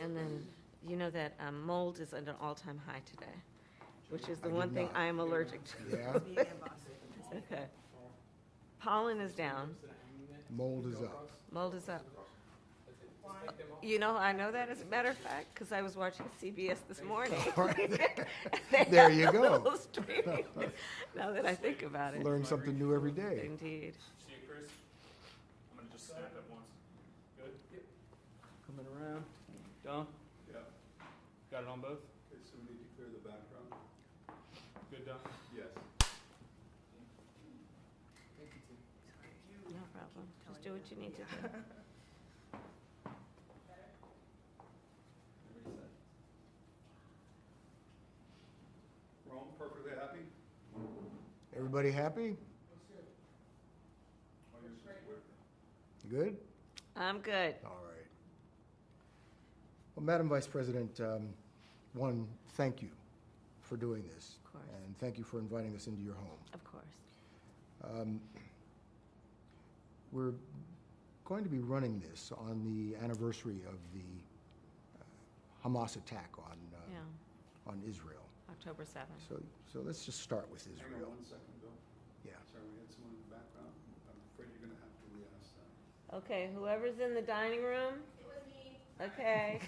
And then, you know that mold is at an all-time high today, which is the I one did thing not. I am allergic to. Yeah, Okay. Pollen is down, mold is up. mold is up. You know, I know that as a matter of fact, because I was watching CBS this morning. They There had you a go. little stream, now that I think about it. Learn something new every day. Indeed. See you, Chris? I'm gonna just snap at once. Good? Yep. Coming around. Done? Yeah. Got it on both? Okay, so we need to clear the background? Good, done? Yes. No problem. Just do what you need to do. We're all perfectly happy? Everybody happy? Oh, you're so quick. Good? I'm good. All right. Well, Madam Vice President, one, thank you for doing this. Of course. And thank you for inviting us into your home. Of course. We're going to be running this on the anniversary of the Hamas attack on Yeah, on Israel. October 7th. So let's just start with Hang on Israel. 1 second, Bill. Yeah. Sorry, we had someone in the background. I'm afraid you're gonna have to re-ask that. Okay, whoever's in the dining room? It was me. Okay.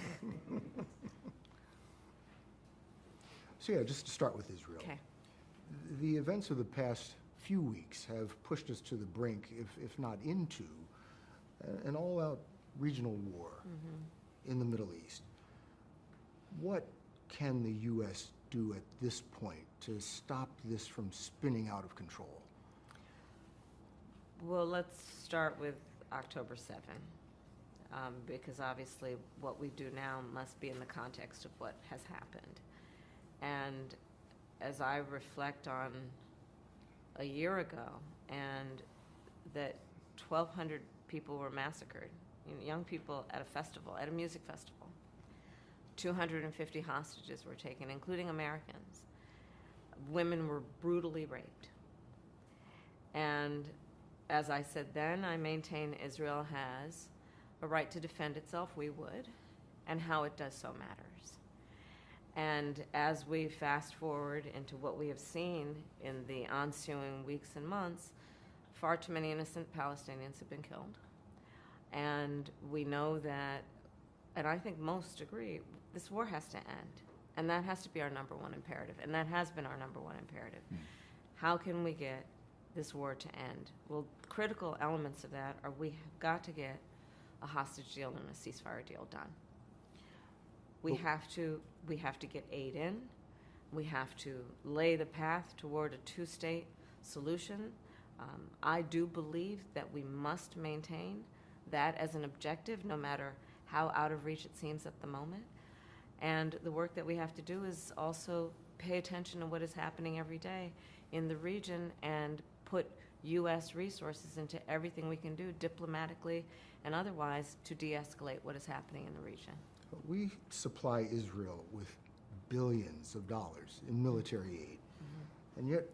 So yeah, just to start with Israel. Okay. The events of the past few weeks have pushed us to the brink, if not into, an all-out regional war in the Middle East. What can the U.S. do at this point to stop this from spinning out of control? Well, let's start with October 7th, because obviously what we do now must be in the context of what has happened. And as I reflect on a year ago, and that 1,200 people were massacred, young people at a festival, at a music festival. 250 hostages were taken, including Americans. Women were brutally raped. And as I said then, I maintain Israel has a right to defend itself, we would, and how it does so matters. And as we fast forward into what we have seen in the ensuing weeks and months, far too many innocent Palestinians have been killed. And we know that, and I think most agree, this war has to end. And that has to be our number one imperative. And that has been our number one imperative. How can we get this war to end? Well, critical elements of that are we have got to get a hostage deal and a ceasefire deal done. We have to get aid in. We have to lay the path toward a two-state solution. I do believe that we must maintain that as an objective, no matter how out of reach it seems at the moment. And the work that we have to do is also pay attention to what is happening every day in the region and put U.S. resources into everything we can do diplomatically and otherwise to de-escalate what is happening in the region. We supply Israel with billions of dollars in military aid, and yet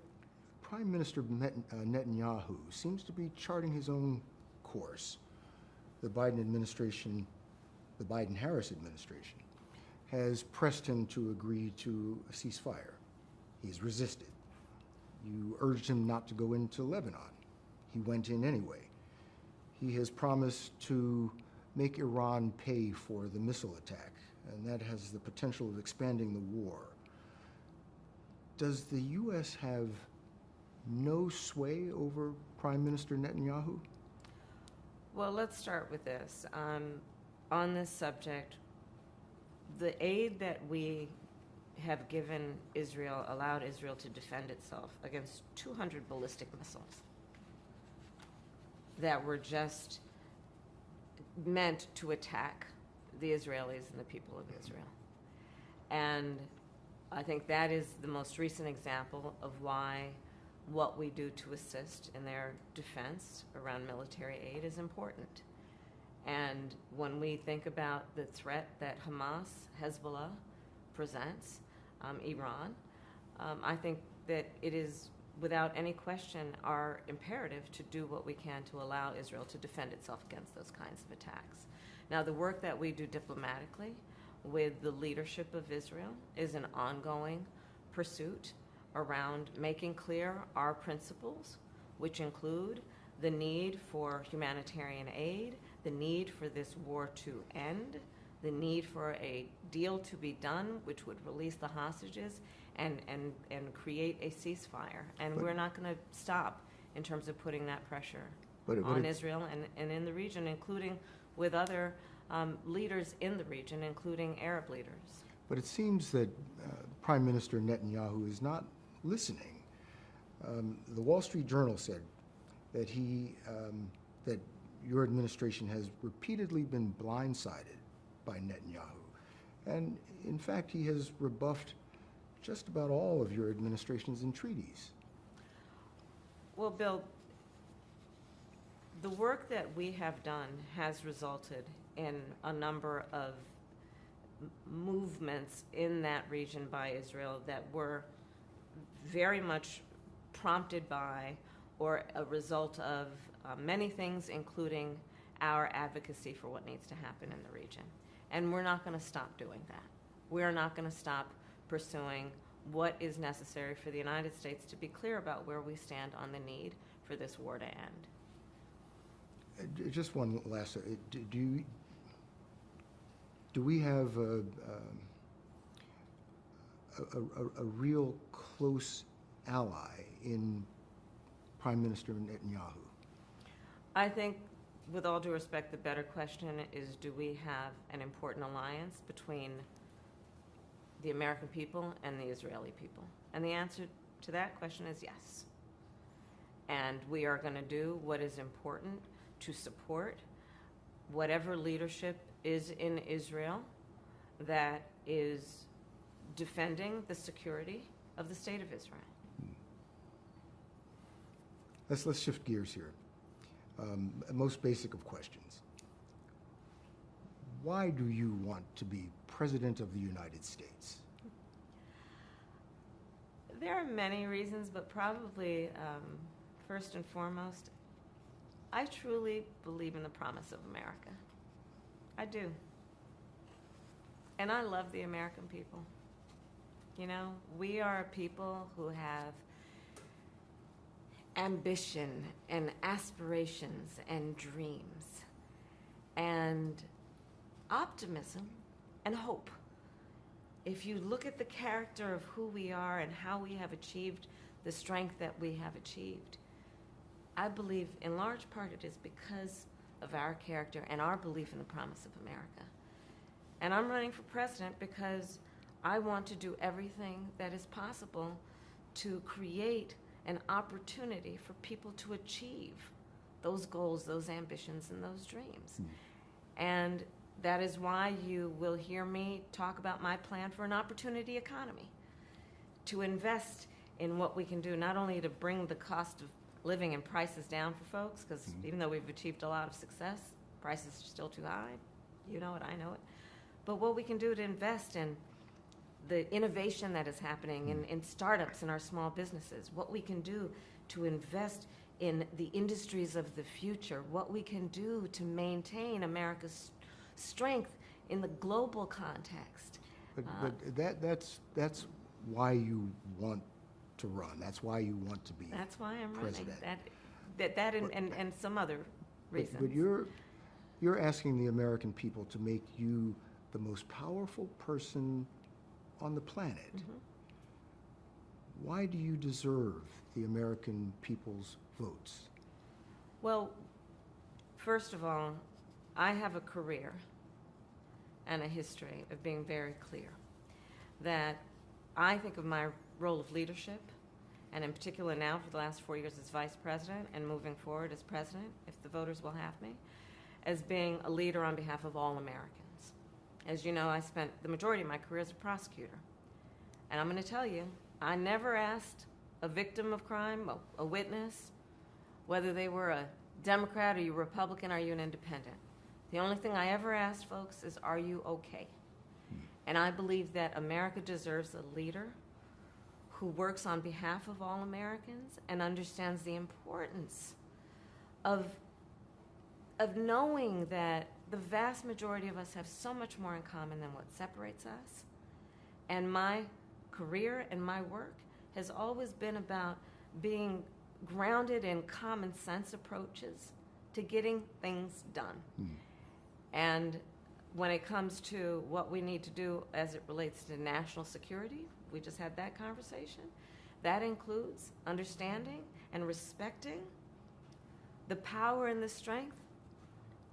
Prime Minister Netanyahu seems to be charting his own course. The Biden administration, the Biden-Harris administration, has pressed him to agree to a ceasefire. He's resisted. You urged him not to go into Lebanon. He went in anyway. He has promised to make Iran pay for the missile attack, and that has the potential of expanding the war. Does the U.S. have no sway over Prime Minister Netanyahu? Well, let's start with this. On this subject, the aid that we have given Israel allowed Israel to defend itself against 200 ballistic missiles that were just meant to attack the Israelis and the people of Israel. And I think that is the most recent example of why what we do to assist in their defense around military aid is important. And when we think about the threat that Hamas, Hezbollah presents, Iran, I think that it is without any question our imperative to do what we can to allow Israel to defend itself against those kinds of attacks. Now, the work that we do diplomatically with the leadership of Israel is an ongoing pursuit around making clear our principles, which include the need for humanitarian aid, the need for this war to end, the need for a deal to be done which would release the hostages and create a ceasefire. And we're not going to stop in terms of putting that pressure on Israel and in the region, including with other leaders in the region, including Arab leaders. But it seems that Prime Minister Netanyahu is not listening. The Wall Street Journal said that that your administration has repeatedly been blindsided by Netanyahu. And in fact, he has rebuffed just about all of your administration's entreaties. Well, Bill, the work that we have done has resulted in a number of movements in that region by Israel that were very much prompted by or a result of many things, including our advocacy for what needs to happen in the region. And we're not going to stop doing that. We're not going to stop pursuing what is necessary for the United States to be clear about where we stand on the need for this war to end. Just one last, do we have a real close ally in Prime Minister Netanyahu? I think, with all due respect, the better question is, do we have an important alliance between the American people and the Israeli people? And the answer to that question is yes. And we are going to do what is important to support whatever leadership is in Israel that is defending the security of the state of Israel. Let's shift gears here. Most basic of questions. Why do you want to be President of the United States? There are many reasons, but probably first and foremost, I truly believe in the promise of America. I do. And I love the American people. You know, we are a people who have ambition and aspirations and dreams and optimism and hope. If you look at the character of who we are and how we have achieved the strength that we have achieved, I believe in large part it is because of our character and our belief in the promise of America. And I'm running for president because I want to do everything that is possible to create an opportunity for people to achieve those goals, those ambitions, and those dreams. And that is why you will hear me talk about my plan for an opportunity economy, to invest in what we can do, not only to bring the cost of living and prices down for folks, because even though we've achieved a lot of success, prices are still too high. You know it, I know it. But what we can do to invest in the innovation that is happening in startups and our small businesses, what we can do to invest in the industries of the future, what we can do to maintain America's strength in the global context. But that's why you want to run. That's why you want to be president. That's why I'm running. And some other reasons. But you're asking the American people to make you the most powerful person on the planet. Why do you deserve the American people's votes? Well, first of all, I have a career and a history of being very clear that I think of my role of leadership, and in particular now for the last 4 years as vice president and moving forward as president, if the voters will have me, as being a leader on behalf of all Americans. As you know, I spent the majority of my career as a prosecutor. And I'm going to tell you, I never asked a victim of crime, a witness, whether they were a Democrat, are you Republican, are you an independent. The only thing I ever asked folks is, are you okay? And I believe that America deserves a leader who works on behalf of all Americans and understands the importance of knowing that the vast majority of us have so much more in common than what separates us. And my career and my work has always been about being grounded in common sense approaches to getting things done. And when it comes to what we need to do as it relates to national security, we just had that conversation. That includes understanding and respecting the power and the strength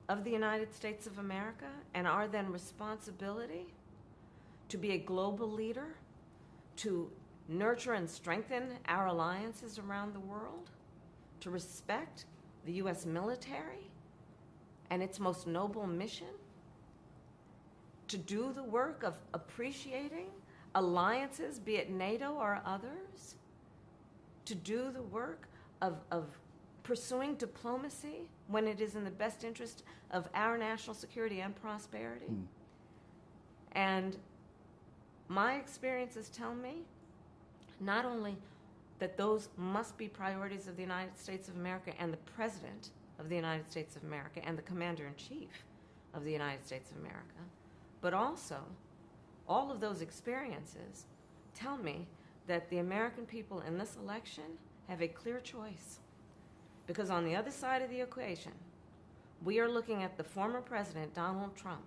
of the United States of America and our then responsibility to be a global leader, to nurture and strengthen our alliances around the world, to respect the U.S. military and its most noble mission, to do the work of appreciating alliances, be it NATO or others, to do the work of pursuing diplomacy when it is in the best interest of our national security and prosperity. And my experiences tell me not only that those must be priorities of the United States of America and the President of the United States of America and the Commander-in-Chief of the United States of America, but also all of those experiences tell me that the American people in this election have a clear choice. Because on the other side of the equation, we are looking at the former President, Donald Trump,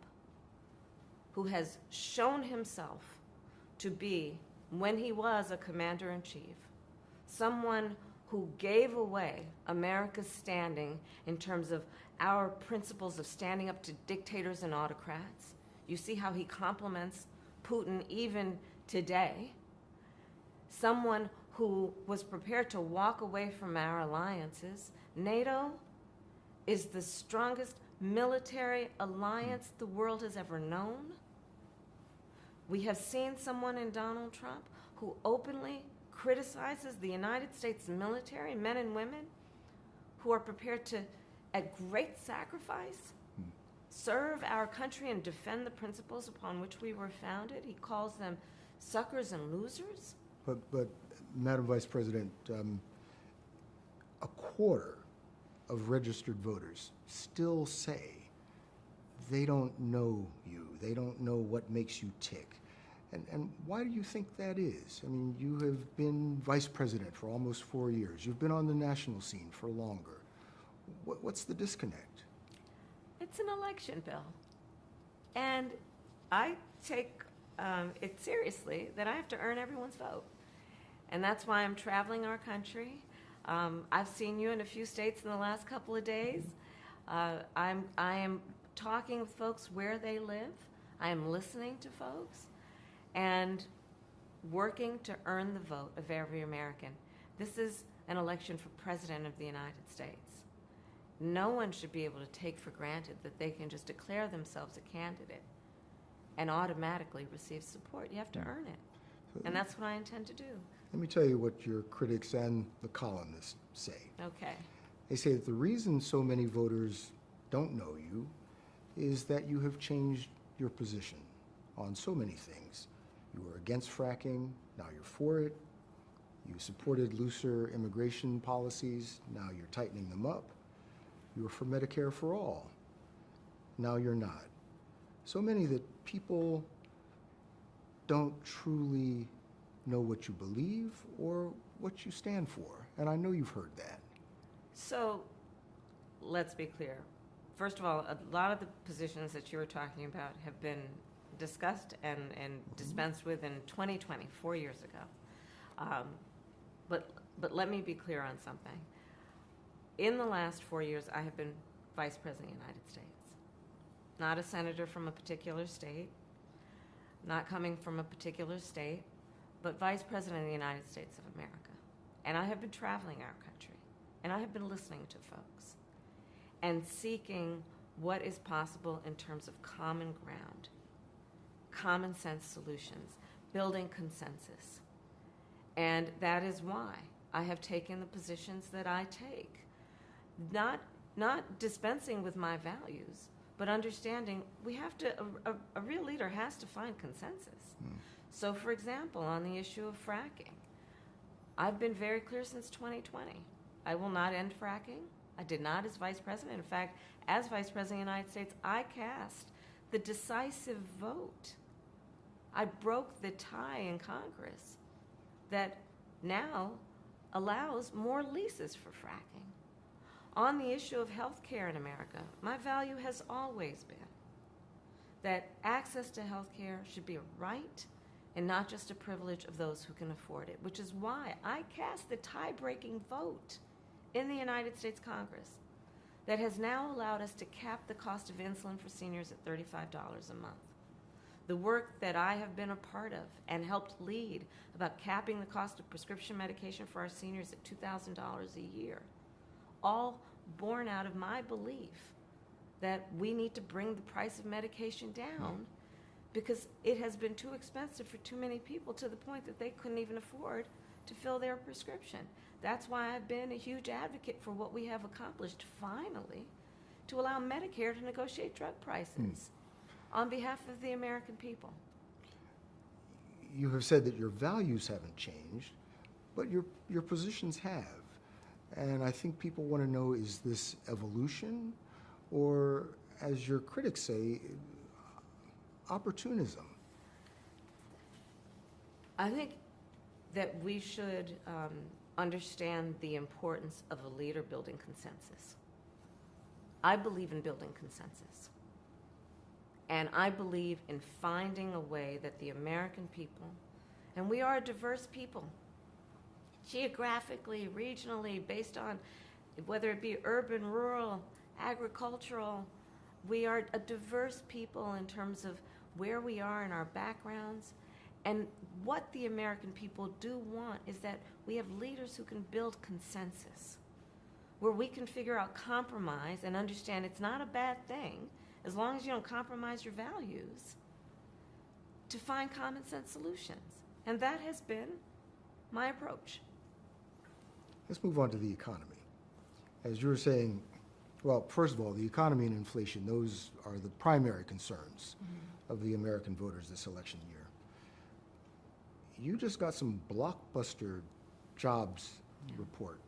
who has shown himself to be, when he was a commander-in-chief, someone who gave away America's standing in terms of our principles of standing up to dictators and autocrats. You see how he compliments Putin even today. Someone who was prepared to walk away from our alliances. NATO is the strongest military alliance the world has ever known. We have seen someone in Donald Trump who openly criticizes the United States military, men and women, who are prepared to, at great sacrifice, serve our country and defend the principles upon which we were founded. He calls them suckers and losers. But Madam Vice President, a quarter of registered voters still say they don't know you. They don't know what makes you tick. And why do you think that is? I mean, you have been vice president for almost 4 years. You've been on the national scene for longer. What's the disconnect? It's an election, Bill. And I take it seriously that I have to earn everyone's vote. And that's why I'm traveling our country. I've seen you in a few states in the last couple of days. I am talking with folks where they live. I am listening to folks and working to earn the vote of every American. This is an election for President of the United States. No one should be able to take for granted that they can just declare themselves a candidate and automatically receive support. You have to earn it. And that's what I intend to do. Let me tell you what your critics and the columnists say. Okay. They say that the reason so many voters don't know you is that you have changed your position on so many things. You were against fracking, now you're for it. You supported looser immigration policies, now you're tightening them up. You were for Medicare for all, now you're not. So many that people don't truly know what you believe or what you stand for, and I know you've heard that. So let's be clear. First of all, a lot of the positions that you were talking about have been discussed and dispensed with in 2020, 4 years ago. But let me be clear on something. In the last 4 years, I have been Vice President of the United States. Not a senator from a particular state, not coming from a particular state, but Vice President of the United States of America. And I have been traveling our country, and I have been listening to folks and seeking what is possible in terms of common ground, common sense solutions, building consensus. And that is why I have taken the positions that I take. Not dispensing with my values, but understanding we have to, a real leader has to find consensus. So for example, on the issue of fracking, I've been very clear since 2020. I will not end fracking. I did not as vice president. In fact, as vice president of the United States, I cast the decisive vote. I broke the tie in Congress that now allows more leases for fracking. On the issue of health care in America, my value has always been that access to health care should be a right and not just a privilege of those who can afford it, which is why I cast the tie-breaking vote in the United States Congress that has now allowed us to cap the cost of insulin for seniors at $35 a month. The work that I have been a part of and helped lead about capping the cost of prescription medication for our seniors at $2,000 a year, all born out of my belief that we need to bring the price of medication down because it has been too expensive for too many people to the point that they couldn't even afford to fill their prescription. That's why I've been a huge advocate for what we have accomplished finally to allow Medicare to negotiate drug prices on behalf of the American people. You have said that your values haven't changed, but your positions have. And I think people want to know, is this evolution or, as your critics say, opportunism? I think that we should understand the importance of a leader building consensus. I believe in building consensus. And I believe in finding a way that the American people, and we are a diverse people, geographically, regionally, based on whether it be urban, rural, agricultural, we are a diverse people in terms of where we are in our backgrounds. And what the American people do want is that we have leaders who can build consensus, where we can figure out compromise and understand it's not a bad thing, as long as you don't compromise your values, to find common sense solutions. And that has been my approach. Let's move on to the economy. As you were saying, well, first of all, the economy and inflation, those are the primary concerns of the American voters this election year. You just got some blockbuster jobs report,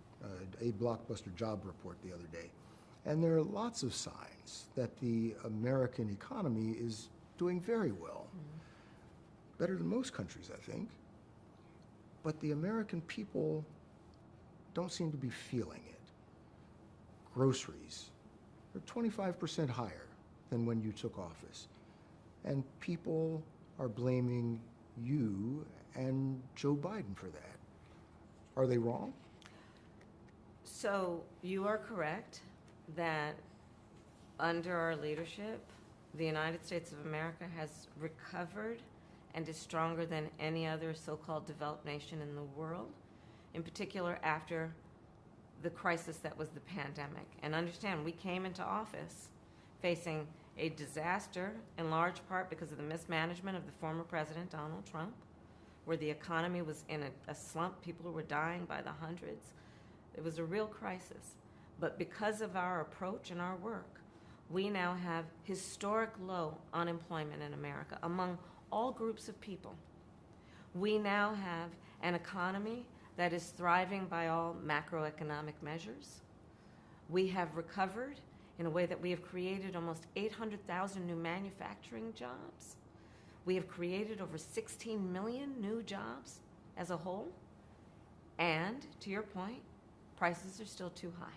a blockbuster job report the other day. And there are lots of signs that the American economy is doing very well. Better than most countries, I think. But the American people don't seem to be feeling it. Groceries are 25% higher than when you took office. And people are blaming you and Joe Biden for that. Are they wrong? So you are correct that under our leadership, the United States of America has recovered and is stronger than any other so-called developed nation in the world, in particular after the crisis that was the pandemic. And understand, we came into office facing a disaster in large part because of the mismanagement of the former president, Donald Trump, where the economy was in a slump. People were dying by the hundreds. It was a real crisis. But because of our approach and our work, we now have historic low unemployment in America among all groups of people. We now have an economy that is thriving by all macroeconomic measures. We have recovered in a way that we have created almost 800,000 new manufacturing jobs. We have created over 16 million new jobs as a whole. And to your point, prices are still too high.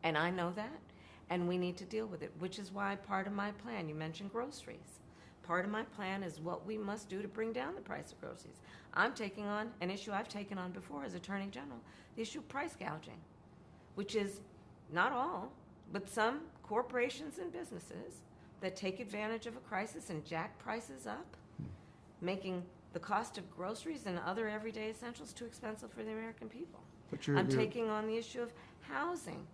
And I know that, and we need to deal with it, which is why part of my plan, you mentioned groceries. Part of my plan is what we must do to bring down the price of groceries. I'm taking on an issue I've taken on before as Attorney General, the issue of price gouging, which is not all, but some corporations and businesses that take advantage of a crisis and jack prices up, making the cost of groceries and other everyday essentials too expensive for the American people. I'm taking on the issue of housing.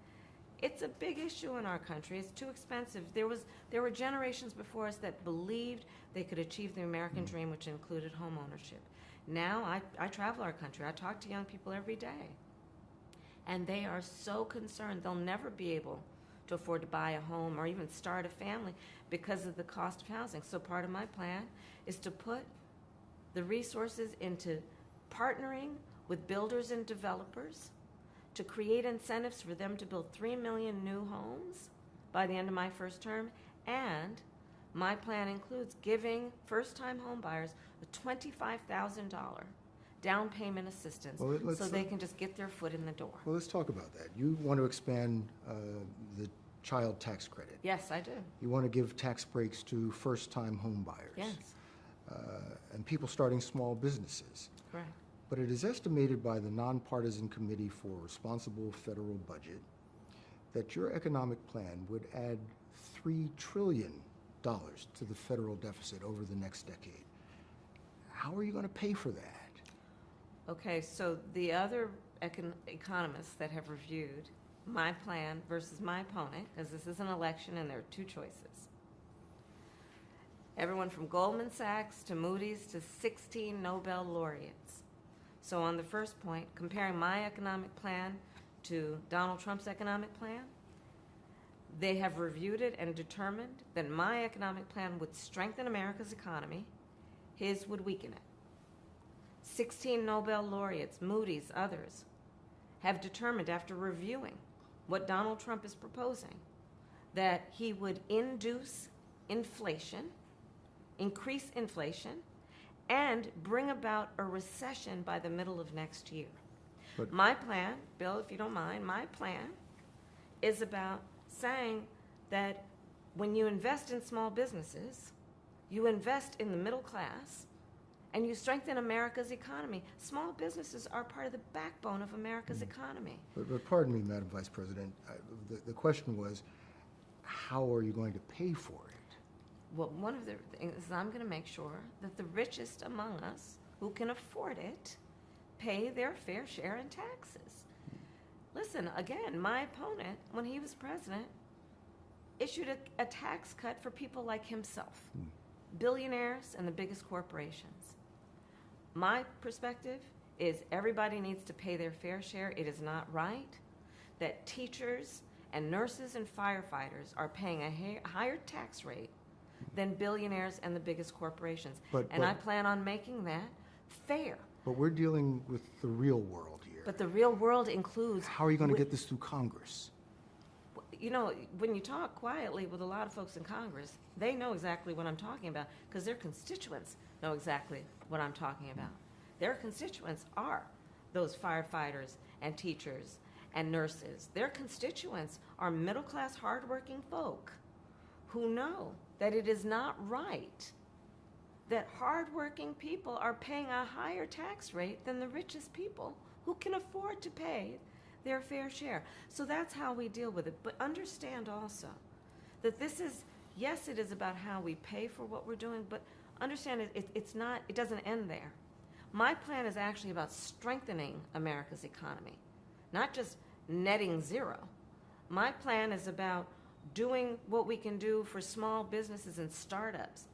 It's a big issue in our country. It's too expensive. There were generations before us that believed they could achieve the American dream, which included home ownership. Now I travel our country. I talk to young people every day. And they are so concerned they'll never be able to afford to buy a home or even start a family because of the cost of housing. So part of my plan is to put the resources into partnering with builders and developers to create incentives for them to build 3 million new homes by the end of my first term, and my plan includes giving first-time home buyers a $25,000 down payment assistance so they can just get their foot in the door. Well, let's talk about that. You want to expand the child tax credit. Yes, I do. You want to give tax breaks to first-time home buyers. Yes, And people starting small businesses. correct. But it is estimated by the Nonpartisan Committee for Responsible Federal Budget that your economic plan would add $3 trillion to the federal deficit over the next decade. How are you going to pay for that? Okay, so the other economists that have reviewed my plan versus my opponent, because this is an election and there are two choices. Everyone from Goldman Sachs to Moody's to 16 Nobel laureates. So on the first point, comparing my economic plan to Donald Trump's economic plan, they have reviewed it and determined that my economic plan would strengthen America's economy, his would weaken it. 16 Nobel laureates, Moody's, others, have determined after reviewing what Donald Trump is proposing that he would induce inflation, increase inflation, and bring about a recession by the middle of next year. But My plan, Bill, if you don't mind, my plan is about saying that when you invest in small businesses, you invest in the middle class, and you strengthen America's economy. Small businesses are part of the backbone of America's economy. But pardon me, Madam Vice President, the question was, how are you going to pay for it? Well, one of the things is I'm going to make sure that the richest among us who can afford it pay their fair share in taxes. Listen, again, my opponent, when he was president, issued a tax cut for people like himself, billionaires and the biggest corporations. My perspective is everybody needs to pay their fair share. It is not right that teachers and nurses and firefighters are paying a higher tax rate than billionaires and the biggest corporations. And I plan on making that fair. But we're dealing with the real world here. But the real world includes... How are you going to get this through Congress? You know, when you talk quietly with a lot of folks in Congress, they know exactly what I'm talking about because their constituents know exactly what I'm talking about. Their constituents are those firefighters and teachers and nurses. Their constituents are middle-class, hardworking folk who know that it is not right that hardworking people are paying a higher tax rate than the richest people who can afford to pay their fair share. So that's how we deal with it. But understand also that this is, yes, it is about how we pay for what we're doing, but understand it doesn't end there. My plan is actually about strengthening America's economy, not just netting zero. My plan is about doing what we can do for small businesses and startups.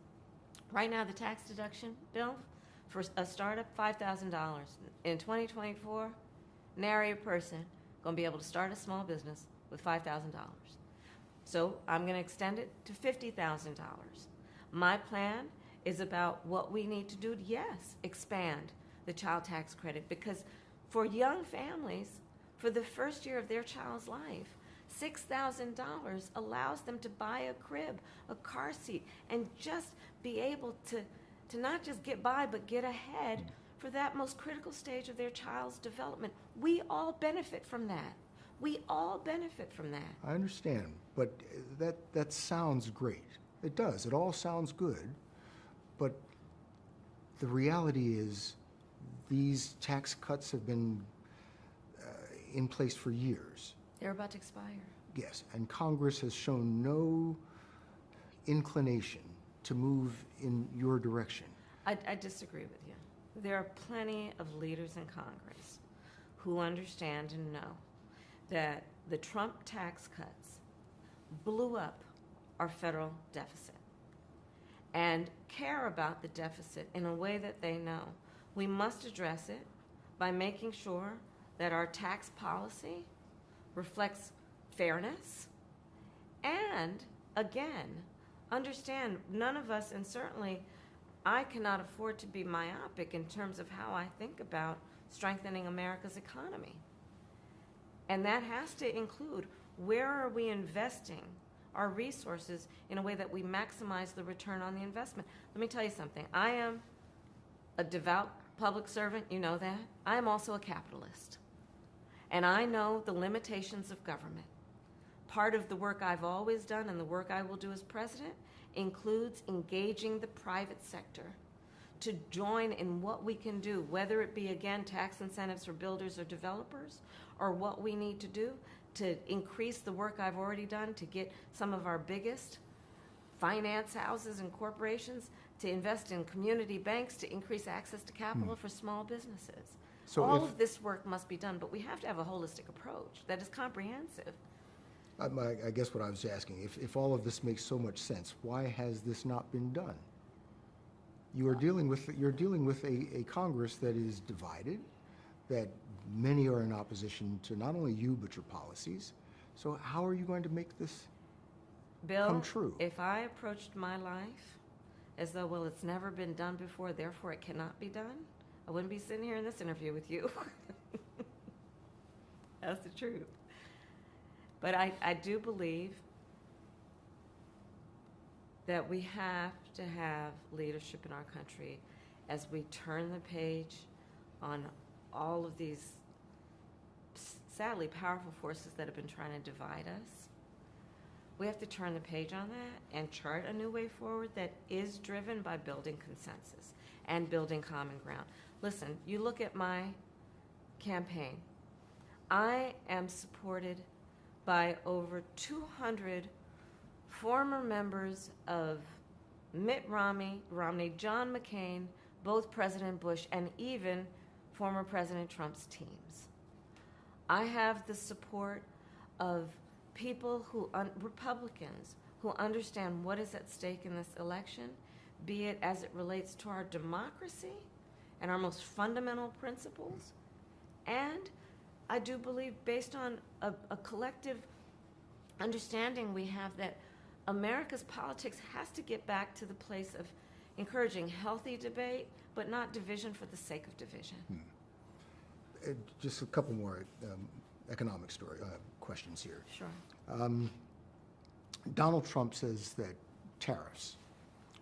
Right now, the tax deduction, Bill, for a startup, $5,000. In 2024, nary a person going to be able to start a small business with $5,000. So I'm going to extend it to $50,000. My plan is about what we need to do to, yes, expand the child tax credit, because for young families, for the first year of their child's life, $6,000 allows them to buy a crib, a car seat, and just be able to not just get by, but get ahead for that most critical stage of their child's development. We all benefit from that. We all benefit from that. I understand, but that sounds great. It does. It all sounds good, but the reality is these tax cuts have been in place for years. They're about to expire. Yes, and Congress has shown no inclination to move in your direction. I disagree with you. There are plenty of leaders in Congress who understand and know that the Trump tax cuts blew up our federal deficit and care about the deficit in a way that they know. We must address it by making sure that our tax policy reflects fairness and, again, understand none of us, and certainly I cannot afford to be myopic in terms of how I think about strengthening America's economy. And that has to include, where are we investing our resources in a way that we maximize the return on the investment? Let me tell you something. I am a devout public servant, you know that. I am also a capitalist. And I know the limitations of government. Part of the work I've always done and the work I will do as president includes engaging the private sector to join in what we can do, whether it be, again, tax incentives for builders or developers, or what we need to do to increase the work I've already done to get some of our biggest finance houses and corporations to invest in community banks to increase access to capital for small businesses. So all if- of this work must be done, but we have to have a holistic approach that is comprehensive. I guess what I was asking, if all of this makes so much sense, why has this not been done? You're dealing with a Congress that is divided, that many are in opposition to not only you but your policies. So how are you going to make this Bill, come true? if I approached my life as though, well, it's never been done before, therefore it cannot be done, I wouldn't be sitting here in this interview with you. That's the truth. But I do believe that we have to have leadership in our country as we turn the page on all of these sadly powerful forces that have been trying to divide us. We have to turn the page on that and chart a new way forward that is driven by building consensus and building common ground. Listen, you look at my campaign. I am supported by over 200 former members of Mitt Romney, John McCain, both President Bush, and even former President Trump's teams. I have the support of people Republicans who understand what is at stake in this election, be it as it relates to our democracy and our most fundamental principles. And I do believe, based on a collective understanding we have, that America's politics has to get back to the place of encouraging healthy debate, but not division for the sake of division. Just a couple more economic questions here. Sure. Donald Trump says that tariffs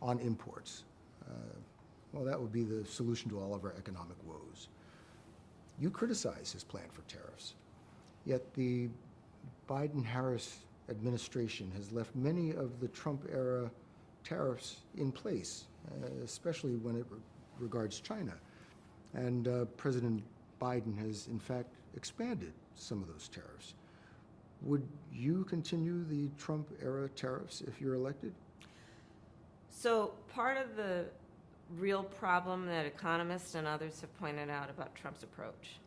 on imports, well, that would be the solution to all of our economic woes. You criticize his plan for tariffs, yet the Biden-Harris administration has left many of the Trump-era tariffs in place, especially when it regards China. And President Biden has, in fact, expanded some of those tariffs. Would you continue the Trump-era tariffs if you're elected? So part of the real problem that economists and others have pointed out about Trump's approach,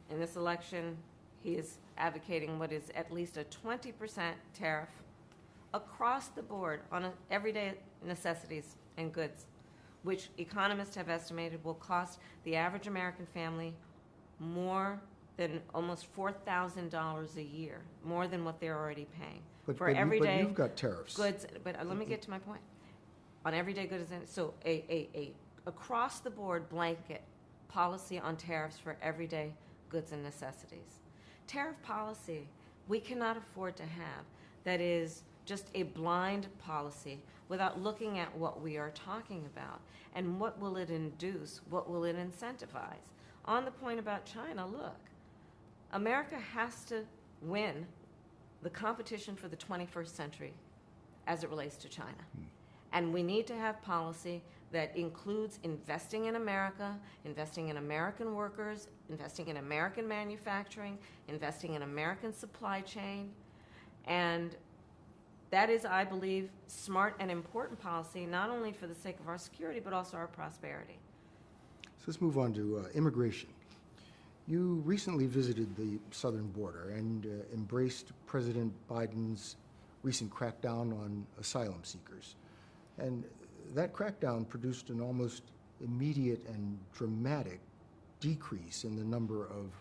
in this election, he is advocating what is at least a 20% tariff across the board on everyday necessities and goods, which economists have estimated will cost the average American family more than almost $4,000 a year, more than what they're already paying for everyday but you've got tariffs. goods. But let me get to my point. On everyday goods, so a across the board blanket policy on tariffs for everyday goods and necessities. Tariff policy we cannot afford to have that is just a blind policy without looking at what we are talking about and what will it induce, what will it incentivize. On the point about China, look, America has to win the competition for the 21st century as it relates to China. And we need to have policy that includes investing in America, investing in American workers, investing in American manufacturing, investing in American supply chain. And that is, I believe, smart and important policy, not only for the sake of our security, but also our prosperity. So let's move on to immigration. You recently visited the southern border and embraced President Biden's recent crackdown on asylum seekers. And that crackdown produced an almost immediate and dramatic decrease in the number of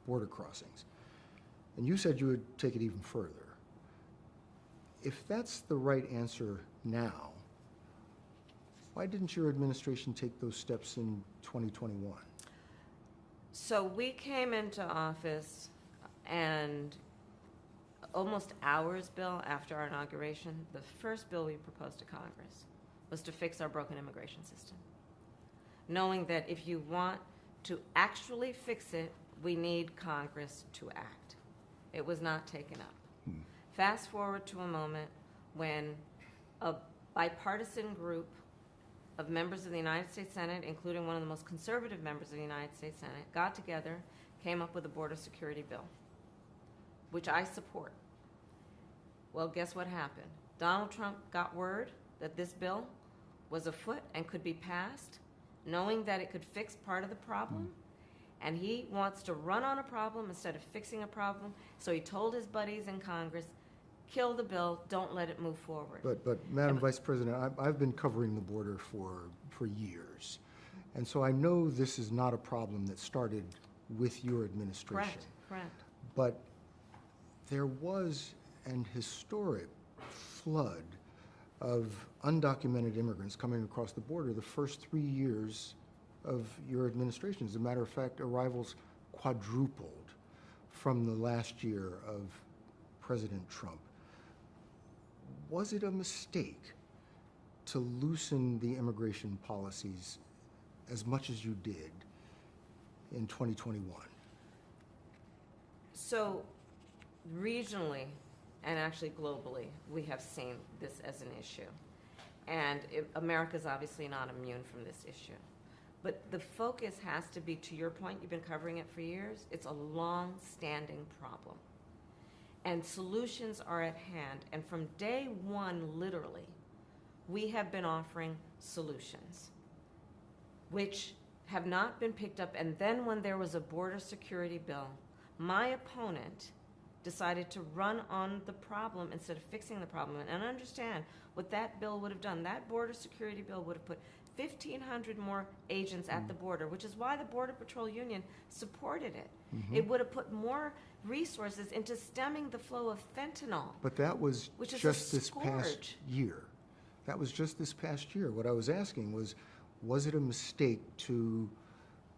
border crossings. And you said you would take it even further. If that's the right answer now, why didn't your administration take those steps in 2021? So we came into office And almost hours, Bill, after our inauguration, the first bill we proposed to Congress was to fix our broken immigration system, knowing that if you want to actually fix it, we need Congress to act. It was not taken up. Fast forward to a moment when a bipartisan group of members of the United States Senate, including one of the most conservative members of the United States Senate, got together, came up with a border security bill, which I support. Well, guess what happened? Donald Trump got word that this bill was afoot and could be passed, knowing that it could fix part of the problem, and he wants to run on a problem instead of fixing a problem, so he told his buddies in Congress, kill the bill, don't let it move forward. But Madam Vice President, I've been covering the border for years. And so I know this is not a problem that started with your administration. Correct. But there was an historic flood of undocumented immigrants coming across the border the first 3 years of your administration. As a matter of fact, arrivals quadrupled from the last year of President Trump. Was it a mistake to loosen the immigration policies as much as you did in 2021? So regionally, and actually globally, we have seen this as an issue. And America's obviously not immune from this issue. But the focus has to be, to your point, you've been covering it for years, it's a long-standing problem. And solutions are at hand. And from day one, literally, we have been offering solutions, which have not been picked up. And then when there was a border security bill, my opponent decided to run on the problem instead of fixing the problem. And understand what that bill would have done. That border security bill would have put 1,500 more agents at the border, which is why the Border Patrol Union supported it. It would have put more resources into stemming the flow of fentanyl. But that was which is just a this past scourge. year. That was just this past year. What I was asking was it a mistake to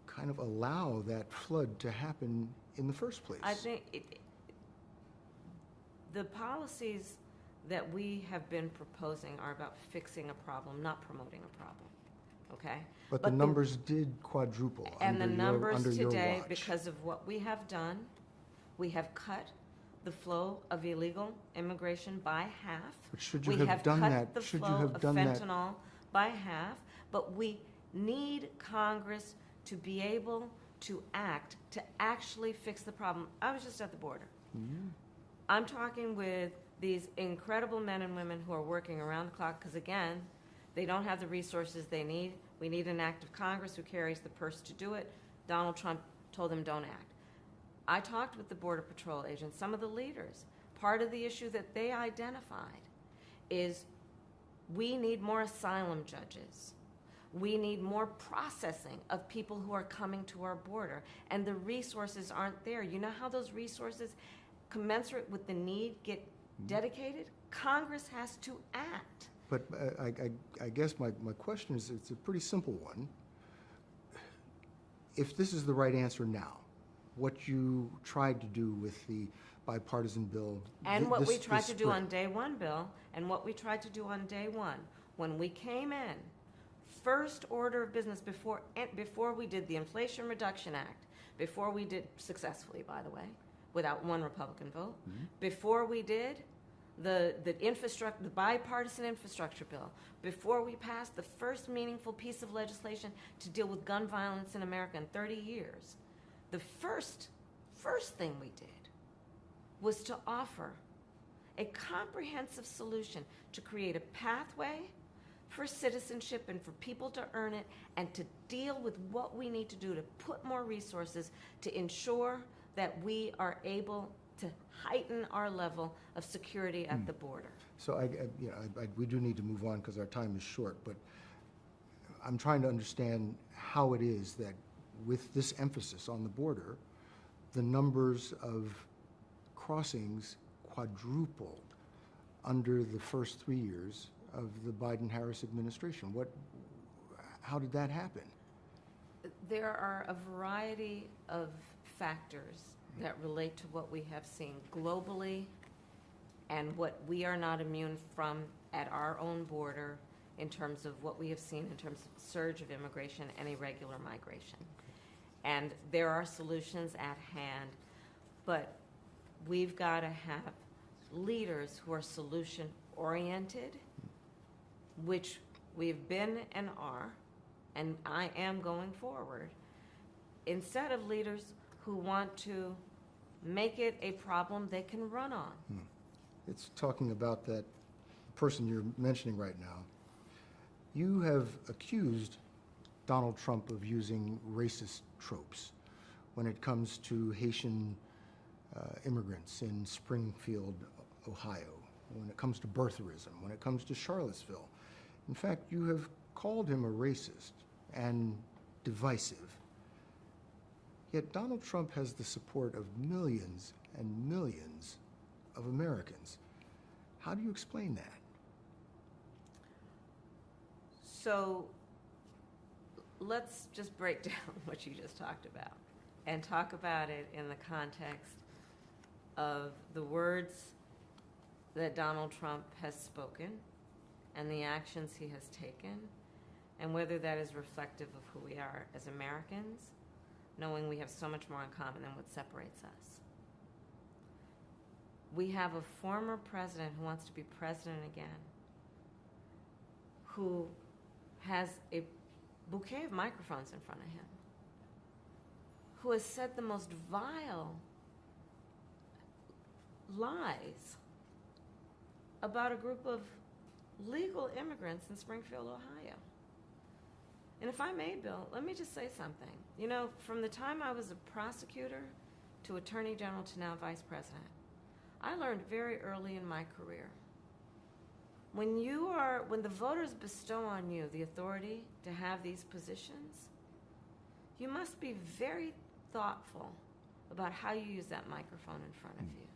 kind of allow that flood to happen in the first place? I think the policies that we have been proposing are about fixing a problem, not promoting a problem. Okay? But the numbers did quadruple And the under numbers your today, watch. because of what we have done, we have cut the flow of illegal immigration by half. But should you We have done cut that? the Should you flow have of done that? fentanyl by half, but we need Congress to be able to act, to actually fix the problem. I was just at the border. I'm talking with these incredible men and women who are working around the clock, because again, they don't have the resources they need. We need an act of Congress who carries the purse to do it. Donald Trump told them don't act. I talked with the Border Patrol agents, some of the leaders. Part of the issue that they identified is we need more asylum judges. We need more processing of people who are coming to our border, and the resources aren't there. You know how those resources commensurate with the need get dedicated? Congress has to act. But I guess my question is, it's a pretty simple one. If this is the right answer now, what you tried to do with the bipartisan bill. And what we tried this to do spring. on day one, Bill, and what we tried to do on day one, when we came in, first order of business before we did the Inflation Reduction Act, before we did, successfully, by the way, without one Republican vote, before we did the bipartisan infrastructure bill, before we passed the first meaningful piece of legislation to deal with gun violence in America in 30 years, the first thing we did was to offer a comprehensive solution to create a pathway for citizenship and for people to earn it, and to deal with what we need to do to put more resources to ensure that we are able to heighten our level of security at the border. So we do need to move on because our time is short, but I'm trying to understand how it is that with this emphasis on the border, the numbers of crossings quadrupled under the first 3 years of the Biden-Harris administration. How did that happen? There are a variety of factors that relate to what we have seen globally and what we are not immune from at our own border in terms of what we have seen in terms of surge of immigration and irregular migration. And there are solutions at hand, but we've got to have leaders who are solution-oriented, which we've been and are, and I am going forward, instead of leaders who want to make it a problem they can run on. It's talking about that person you're mentioning right now. You have accused Donald Trump of using racist tropes when it comes to Haitian immigrants in Springfield, Ohio, when it comes to birtherism, when it comes to Charlottesville. In fact, you have called him a racist and divisive. Yet Donald Trump has the support of millions and millions of Americans. How do you explain that? So let's just break down what you just talked about and talk about it in the context of the words that Donald Trump has spoken and the actions he has taken, and whether that is reflective of who we are as Americans, knowing we have so much more in common than what separates us. We have a former president who wants to be president again, who has a bouquet of microphones in front of him, who has said the most vile lies about a group of legal immigrants in Springfield, Ohio. And if I may, Bill, let me just say something. You know, from the time I was a prosecutor to attorney general to now vice president, I learned very early in my career, when the voters bestow on you the authority to have these positions, you must be very thoughtful about how you use that microphone in front of you.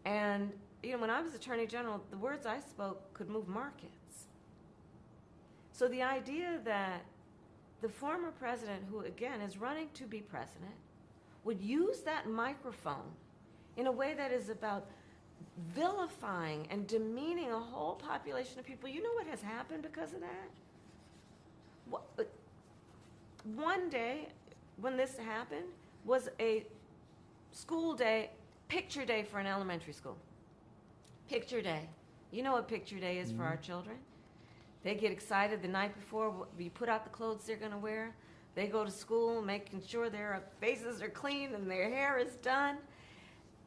And, you know, when I was attorney general, the words I spoke could move markets. So the idea that the former president, who again is running to be president, would use that microphone in a way that is about vilifying and demeaning a whole population of people. You know what has happened because of that? One day when this happened was a school day, picture day for an elementary school. Picture day. You know what picture day is for our children? They get excited the night before. We put out the clothes they're going to wear. They go to school making sure their faces are clean and their hair is done.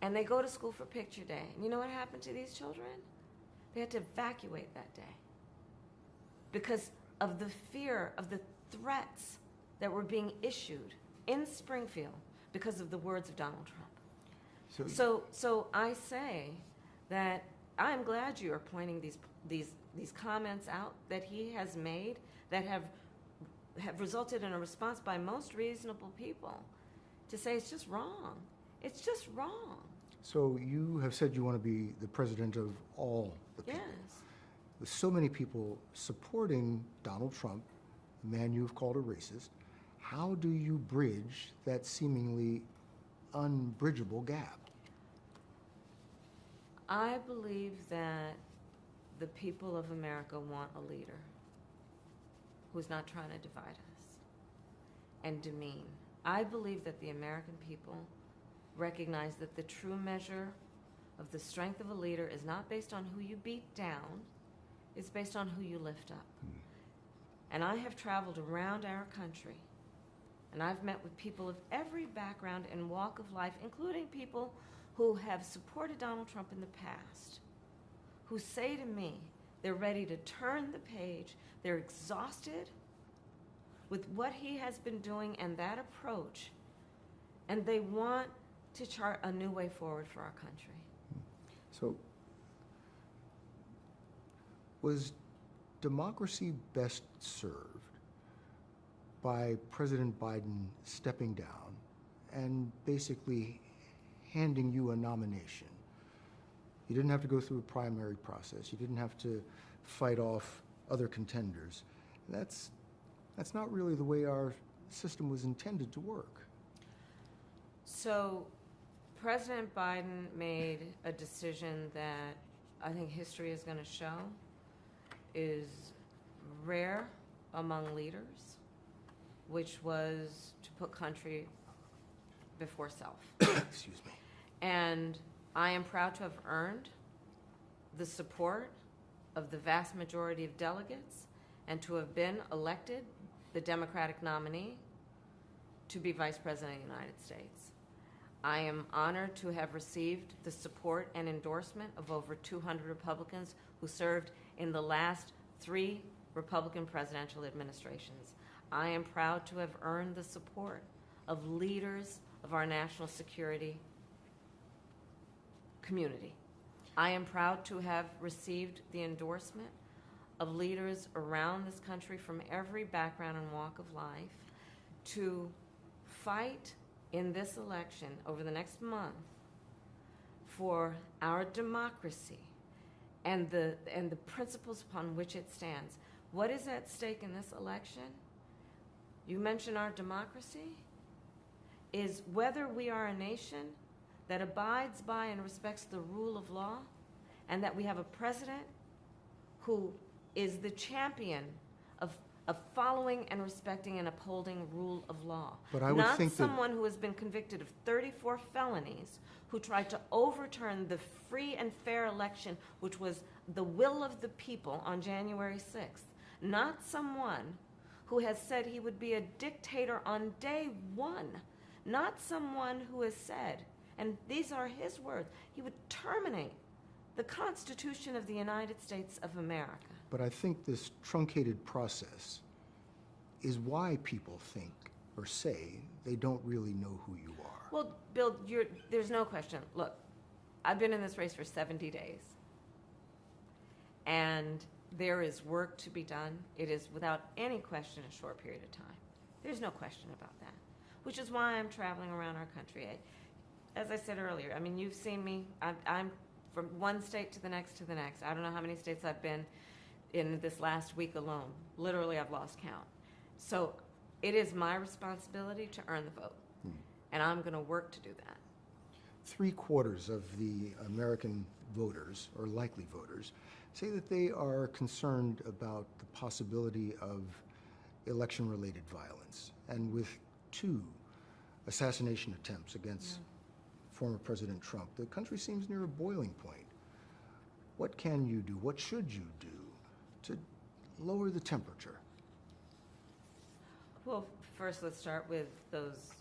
And they go to school for picture day. And you know what happened to these children? They had to evacuate that day because of the fear of the threats that were being issued in Springfield because of the words of Donald Trump. So I say that I'm glad you are pointing these comments out that he has made that have resulted in a response by most reasonable people to say it's just wrong. It's just wrong. So you have said you want to be the president of all the people. Yes. With so many people supporting Donald Trump, the man you've called a racist, how do you bridge that seemingly unbridgeable gap? I believe that the people of America want a leader who's not trying to divide us and demean. I believe that the American people recognize that the true measure of the strength of a leader is not based on who you beat down, it's based on who you lift up. And I have traveled around our country, and I've met with people of every background and walk of life, including people who have supported Donald Trump in the past, who say to me they're ready to turn the page, they're exhausted with what he has been doing and that approach, and they want to chart a new way forward for our country. So, was democracy best served by President Biden stepping down and basically handing you a nomination? You didn't have to go through a primary process. You didn't have to fight off other contenders. That's not really the way our system was intended to work. So President Biden made a decision that I think history is going to show is rare among leaders, which was to put country before self. Excuse me. And I am proud to have earned the support of the vast majority of delegates and to have been elected the Democratic nominee to be Vice President of the United States. I am honored to have received the support and endorsement of over 200 Republicans who served in the last 3 Republican presidential administrations. I am proud to have earned the support of leaders of our national security community. I am proud to have received the endorsement of leaders around this country from every background and walk of life to fight in this election over the next month for our democracy and the principles upon which it stands. What is at stake in this election? You mentioned our democracy, is whether we are a nation that abides by and respects the rule of law, and that we have a president who is the champion of following and respecting and upholding rule of law. But I would Not think that- someone who has been convicted of 34 felonies, who tried to overturn the free and fair election, which was the will of the people on January 6th. Not someone who has said he would be a dictator on day one. Not someone who has said, and these are his words, he would terminate the Constitution of the United States of America. But I think this truncated process is why people think or say they don't really know who you are. Well, Bill, there's no question. Look, I've been in this race for 70 days. And there is work to be done. It is, without any question, a short period of time. There's no question about that, which is why I'm traveling around our country. As I said earlier, I mean, you've seen me. I'm from one state to the next to the next. I don't know how many states I've been in this last week alone. Literally, I've lost count. So it is my responsibility to earn the vote, and I'm going to work to do that. 3/4 of the American voters, or likely voters, say that they are concerned about the possibility of election-related violence. And with 2 assassination attempts against former President Trump, the country seems near a boiling point. What can you do? What should you do to lower the temperature? Well, first, let's start with those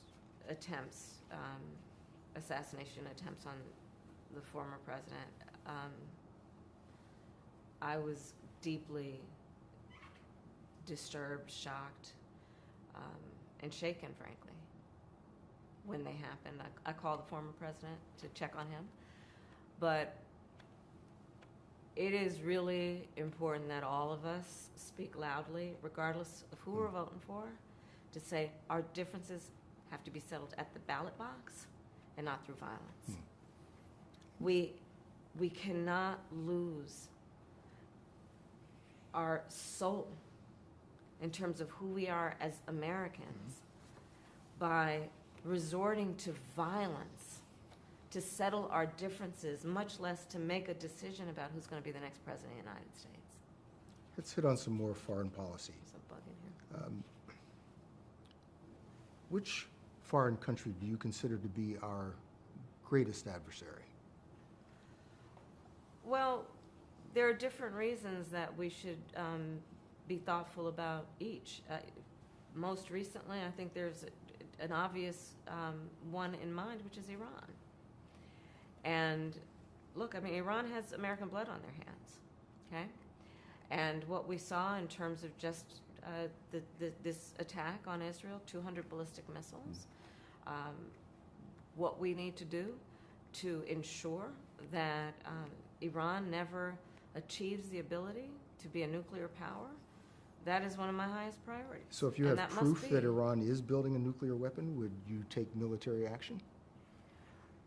attempts, assassination attempts on the former president. I was deeply disturbed, shocked, and shaken, frankly, when they happened. I called the former president to check on him. But it is really important that all of us speak loudly, regardless of who we're voting for, to say our differences have to be settled at the ballot box and not through violence. We cannot lose our soul in terms of who we are as Americans by resorting to violence to settle our differences, much less to make a decision about who's going to be the next president of the United States. Let's hit on some more foreign policy. There's a bug in here. Which foreign country do you consider to be our greatest adversary? Well, there are different reasons that we should be thoughtful about each. Most recently, I think there's an obvious one in mind, which is Iran. And look, I mean, Iran has American blood on their hands, okay? And what we saw in terms of just this attack on Israel, 200 ballistic missiles, what we need to do to ensure that Iran never achieves the ability to be a nuclear power, that is one of my highest priorities. So if you And have that must proof that be. Iran is building a nuclear weapon, would you take military action?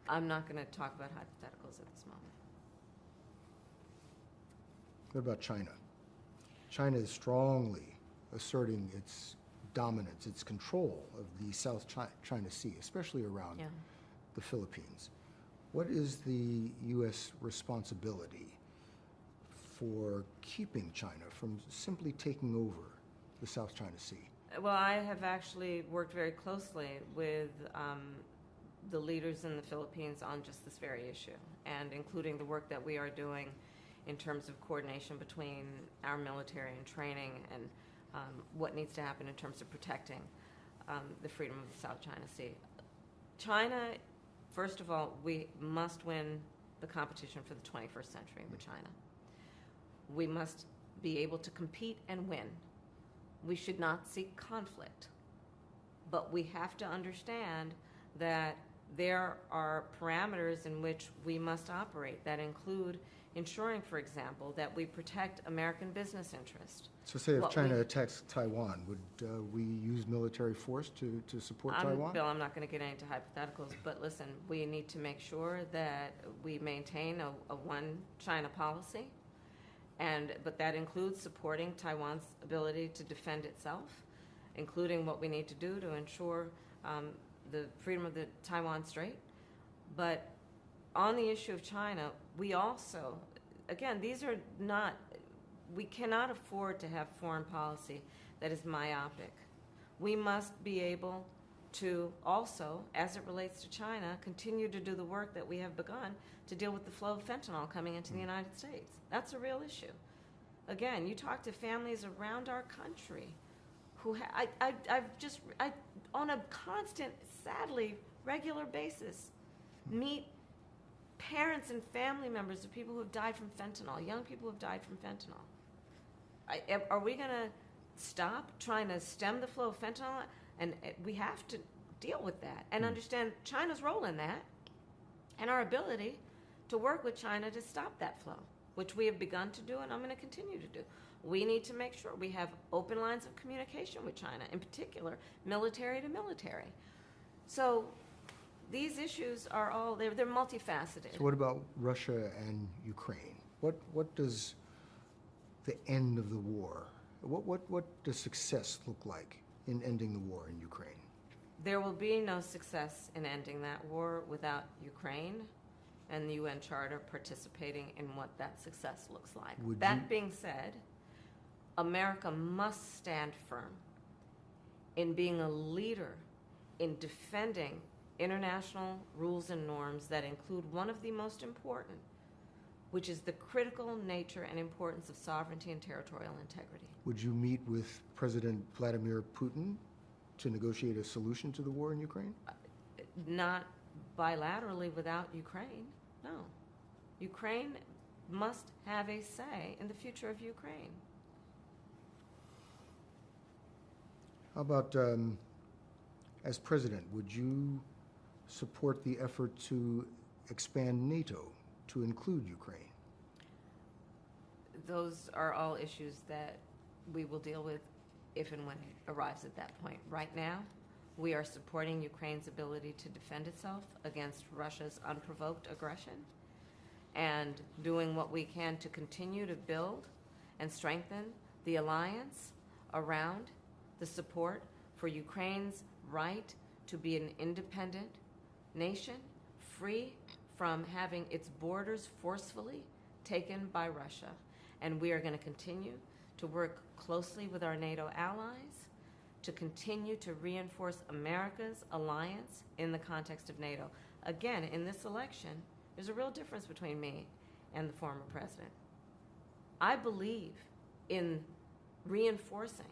I'm not going to talk about hypotheticals at this moment. What about China? China is strongly asserting its dominance, its control of the South China Sea, especially around the Philippines. What is the U.S. responsibility for keeping China from simply taking over the South China Sea? Well, I have actually worked very closely with the leaders in the Philippines on just this very issue, and including the work that we are doing in terms of coordination between our military and training and what needs to happen in terms of protecting the freedom of the South China Sea. China, first of all, we must win the competition for the 21st century with China. We must be able to compete and win. We should not seek conflict. But we have to understand that there are parameters in which we must operate that include ensuring, for example, that we protect American business interests. So say if China attacks Taiwan, would we use military force to support Taiwan? Bill, I'm not going to get into hypotheticals, but listen, we need to make sure that we maintain a one China policy, but that includes supporting Taiwan's ability to defend itself, including what we need to do to ensure the freedom of the Taiwan Strait. But on the issue of China, we also, again, we cannot afford to have foreign policy that is myopic. We must be able to also, as it relates to China, continue to do the work that we have begun to deal with the flow of fentanyl coming into the United States. That's a real issue. Again, you talk to families around our country who on a constant, sadly, regular basis, meet parents and family members of people who have died from fentanyl, young people who have died from fentanyl. Are we going to stop trying to stem the flow of fentanyl? And we have to deal with that and understand China's role in that and our ability to work with China to stop that flow, which we have begun to do and I'm going to continue to do. We need to make sure we have open lines of communication with China, in particular, military to military. So these issues are all, they're multifaceted. So what about Russia and Ukraine? What does the end of the war, what does success look like in ending the war in Ukraine? There will be no success in ending that war without Ukraine and the UN Charter participating in what that success looks like. That being said, America must stand firm in being a leader in defending international rules and norms that include one of the most important, which is the critical nature and importance of sovereignty and territorial integrity. Would you meet with President Vladimir Putin to negotiate a solution to the war in Ukraine? Not bilaterally without Ukraine, no. Ukraine must have a say in the future of Ukraine. How about, as president, would you support the effort to expand NATO to include Ukraine? Those are all issues that we will deal with if and when it arrives at that point. Right now, we are supporting Ukraine's ability to defend itself against Russia's unprovoked aggression and doing what we can to continue to build and strengthen the alliance around the support for Ukraine's right to be an independent nation, free from having its borders forcefully taken by Russia. And we are going to continue to work closely with our NATO allies to continue to reinforce America's alliance in the context of NATO. Again, in this election, there's a real difference between me and the former president. I believe in reinforcing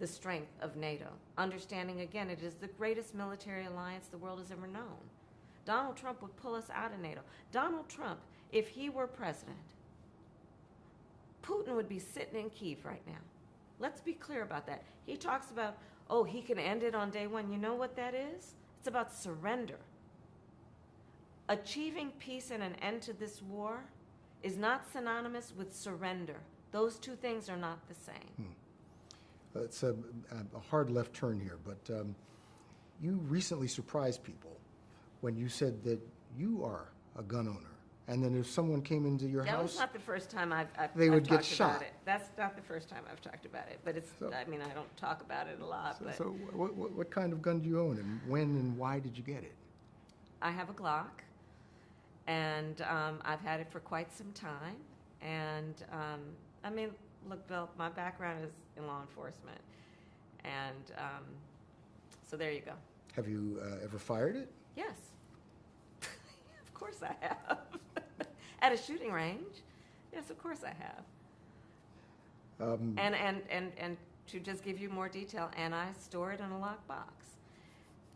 the strength of NATO, understanding, again, it is the greatest military alliance the world has ever known. Donald Trump would pull us out of NATO. Donald Trump, if he were president, Putin would be sitting in Kyiv right now. Let's be clear about that. He talks about, oh, he can end it on day one. You know what that is? It's about surrender. Achieving peace and an end to this war is not synonymous with surrender. Those two things are not the same. It's a hard left turn here, but you recently surprised people when you said that you are a gun owner And then if someone came into your That was house, not the first time I've They would get talked about shot. it. That's not the first time I've talked about it, but it's, So- I mean, I don't talk about it a lot, but so what kind of gun do you own, and when and why did you get it? I have a Glock, and I've had it for quite some time. And I mean, look, Bill, my background is in law enforcement, and so there you go. Have you ever fired it? Yes, of course I have. At a shooting range, yes, of course I have. And to just give you more detail, and I store it in a locked box,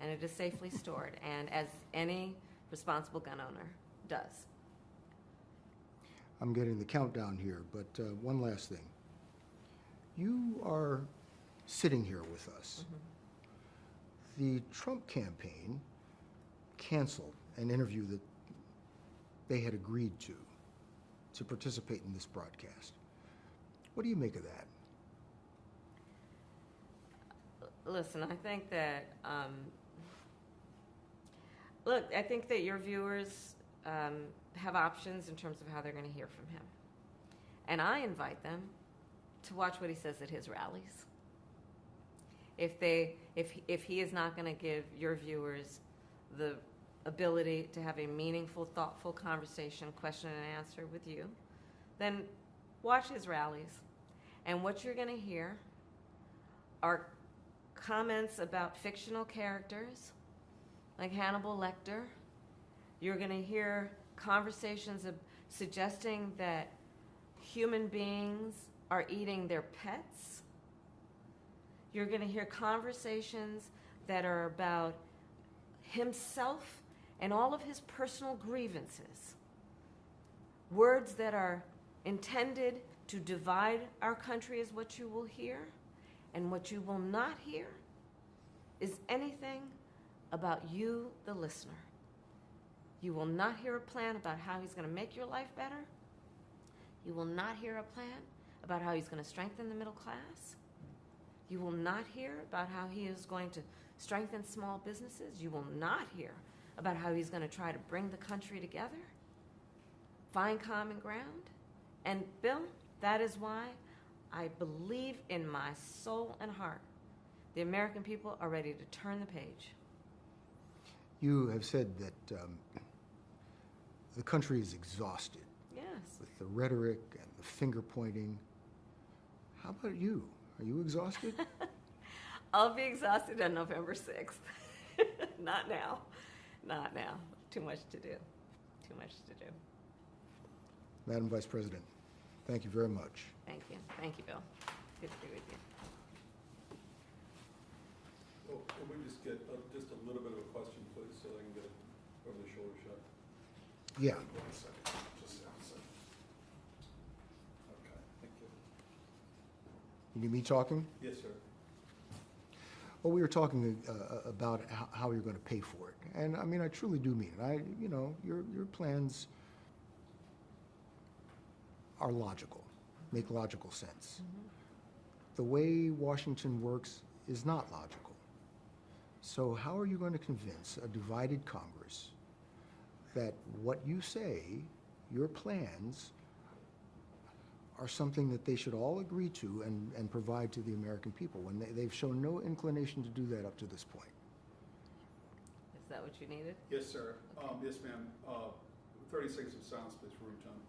and it is safely stored, and as any responsible gun owner does. I'm getting the countdown here, but one last thing. You are sitting here with us. The Trump campaign canceled an interview that they had agreed to participate in this broadcast. What do you make of that? Listen, I think that, look, I think that your viewers have options in terms of how they're going to hear from him. And I invite them to watch what he says at his rallies. If he is not going to give your viewers the ability to have a meaningful, thoughtful conversation, question and answer with you, then watch his rallies. And what you're going to hear are comments about fictional characters like Hannibal Lecter. You're going to hear conversations suggesting that human beings are eating their pets. You're going to hear conversations that are about himself and all of his personal grievances. Words that are intended to divide our country is what you will hear. And what you will not hear is anything about you, the listener. You will not hear a plan about how he's going to make your life better. You will not hear a plan about how he's going to strengthen the middle class. You will not hear about how he is going to strengthen small businesses. You will not hear about how he's going to try to bring the country together, find common ground. And Bill, that is why I believe in my soul and heart the American people are ready to turn the page. You have said that the country is exhausted Yes. with the rhetoric and the finger pointing. How about you? Are you exhausted? I'll be exhausted on November 6th. Not now. Not now. Too much to do. Too much to do. Madam Vice President, thank you very much. Thank you. Thank you, Bill. Good to be with you. Well, can we just get just a little bit of a question, please, so I can get it over the shoulder shot? Yeah. 1 second, just a second. Okay, thank you. You need me talking? Yes, sir. Well, we were talking about how you're going to pay for it. And I mean, I truly do mean it. Your plans are logical, make logical sense. The way Washington works is not logical. So how are you going to convince a divided Congress that what you say, your plans, are something that they should all agree to and provide to the American people when they've shown no inclination to do that up to this point? Is that what you needed? Yes, sir. Yes, ma'am. 30 seconds of silence, please, for room tone.